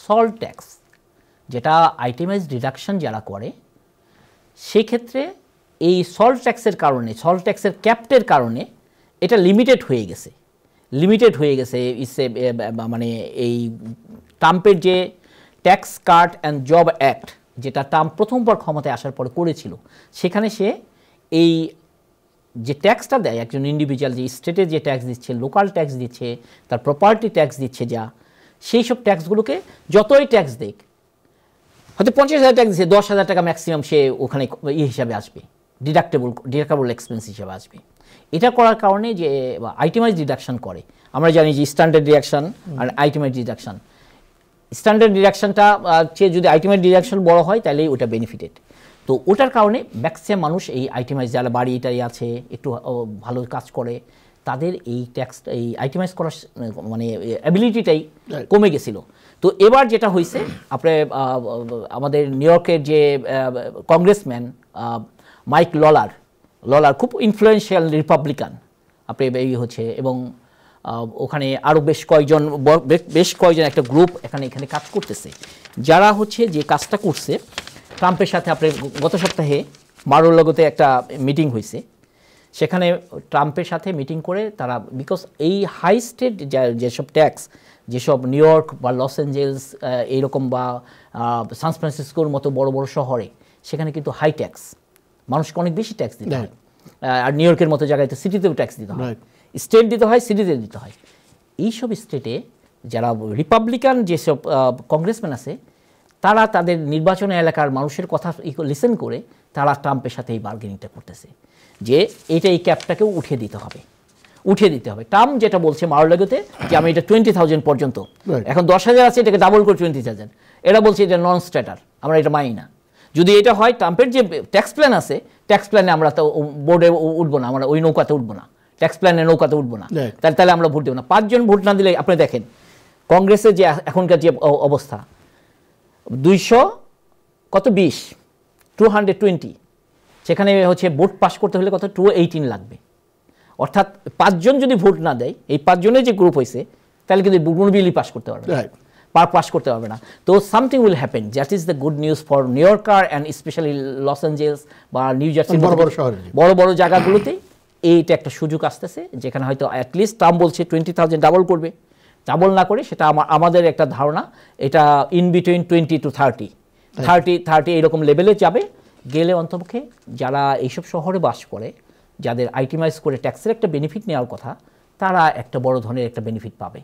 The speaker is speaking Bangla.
সল্ট ট্যাক্স যেটা আইটেমাইজ ডিডাকশন যারা করে সেই ক্ষেত্রে এই সল্ট ট্যাক্সের কারণে সল্ট ট্যাক্সের ক্যাপটের কারণে এটা লিমিটেড হয়ে গেছে মানে এই ট্রাম্পের যে tax cut and job act যেটা ট্রাম্প প্রথমবার ক্ষমতায় আসার পরে করেছিল সেখানে সে এই যে ট্যাক্সটা দেয় একজন ইন্ডিভিজুয়াল যে স্টেটে যে ট্যাক্স দিচ্ছে লোকাল ট্যাক্স দিচ্ছে তার প্রপার্টি ট্যাক্স দিচ্ছে যা সেই সব ট্যাক্সগুলোকে যতই ট্যাক্স দেখ হয়তো 50,000 ট্যাক্স দিচ্ছে 10,000 টাকা ম্যাক্সিমাম সে ওখানে হিসাবে আসবে ডিডাক্টেবল এক্সপেন্স হিসাবে আসবে। এটা করার কারণে যে আইটেমাইজ ডিডাকশন করে আমরা জানি যে স্ট্যান্ডার্ড ডিডাকশন আর আইটেমাইজ ডিডাকশন স্ট্যান্ডার্ড ডিডাকশনটা চেয়ে যদি আইটেমাইজ ডিডাকশন বড় হয় তাহলে ওটা বেনিফিটেড। তো ওটার কারণে ম্যাক্সিমাম মানুষ এই আইটেমাইজ যারা বাড়ি টাড়ি আছে একটু ভালো কাজ করে তাদের এই ট্যাক্স এই আইটেমাইজ করার মানে অ্যাবিলিটিটাই কমে গেছিলো। তো এবার যেটা হয়েছে আপনার আমাদের নিউ ইয়র্কের যে কংগ্রেসম্যান মাইক ললার খুব ইনফ্লুয়েন্সিয়াল রিপাবলিকান আপনি এই হচ্ছে এবং ওখানে আরও বেশ কয়েকজন একটা গ্রুপ এখানে কাজ করতেছে যারা হচ্ছে যে কাজটা করছে ট্রাম্পের সাথে আপনি গত সপ্তাহে মার-আ-লাগোতে একটা মিটিং হয়েছে সেখানে ট্রাম্পের সাথে মিটিং করে তারা বিকজ এই হাই স্টেট যেসব ট্যাক্স যেসব নিউ ইয়র্ক বা লস অ্যাঞ্জেলস এইরকম বা সান ফ্রান্সিসকোর মতো বড় বড় শহরে সেখানে কিন্তু হাই ট্যাক্স মানুষকে অনেক বেশি ট্যাক্স দিতে হয় আর নিউ ইয়র্কের মতো জায়গায় তো সিটিতেও ট্যাক্স দিতে হয় স্টেট দিতে হয় সিটিতে দিতে হয়। এইসব স্টেটে যারা রিপাবলিকান যেসব কংগ্রেসম্যান আছে তারা তাদের নির্বাচনী এলাকার মানুষের কথা লিসেন করে তারা ট্রাম্পের সাথে এই বার্গেনিংটা করতেছে যে এই ক্যাপটাকেও উঠিয়ে দিতে হবে। ট্রাম্প যেটা বলছে মার-আ-লাগোতে যে আমি এটা 20,000 পর্যন্ত এখন 10,000 আছে এটাকে ডাবল করে 20,000 এরা বলছে এটা নন স্ট্যাটার আমরা এটা মানি না। যদি এটা হয় ট্রাম্পের যে ট্যাক্স প্ল্যান আছে ট্যাক্স প্ল্যানে আমরা তো বোর্ডে উঠবো না আমরা ওই নৌকাতে উঠবো না ট্যাক্স প্ল্যানে নৌকাতে উঠবো না তাহলে আমরা ভোট দেবো না। 5 জন ভোট না দিলে আপনি দেখেন কংগ্রেসের যে এখনকার যে অবস্থা 220 সেখানে হচ্ছে ভোট পাস করতে হলে কত 218 লাগবে অর্থাৎ 5 জন যদি ভোট না দেয় এই 5 জনের যে গ্রুপ হয়েছে তাহলে কিন্তু কোনো বিলই পাস করতে পারবে না পাস করতে পারবে না। তো something will happen that is the good news for New Yorker and specially Los Angeles বা নিউ জার্সি বড় বড় জায়গাগুলোতে এইটা একটা সুযোগ আসতেছে যেখানে হয়তো অ্যাটলিস্ট ট্রাম্প বলছে 20,000 ডাবল করবে ডাবল না করে সেটা আমাদের একটা ধারণা এটা ইন বিটুইন 20 to 30 এইরকম লেভেলে যাবে গেলে অন্তপক্ষে যারা এইসব শহরে বাস করে যাদের আইটেমাইজ করে ট্যাক্সের একটা বেনিফিট নেওয়ার কথা তারা একটা বড় ধরনের একটা বেনিফিট পাবে।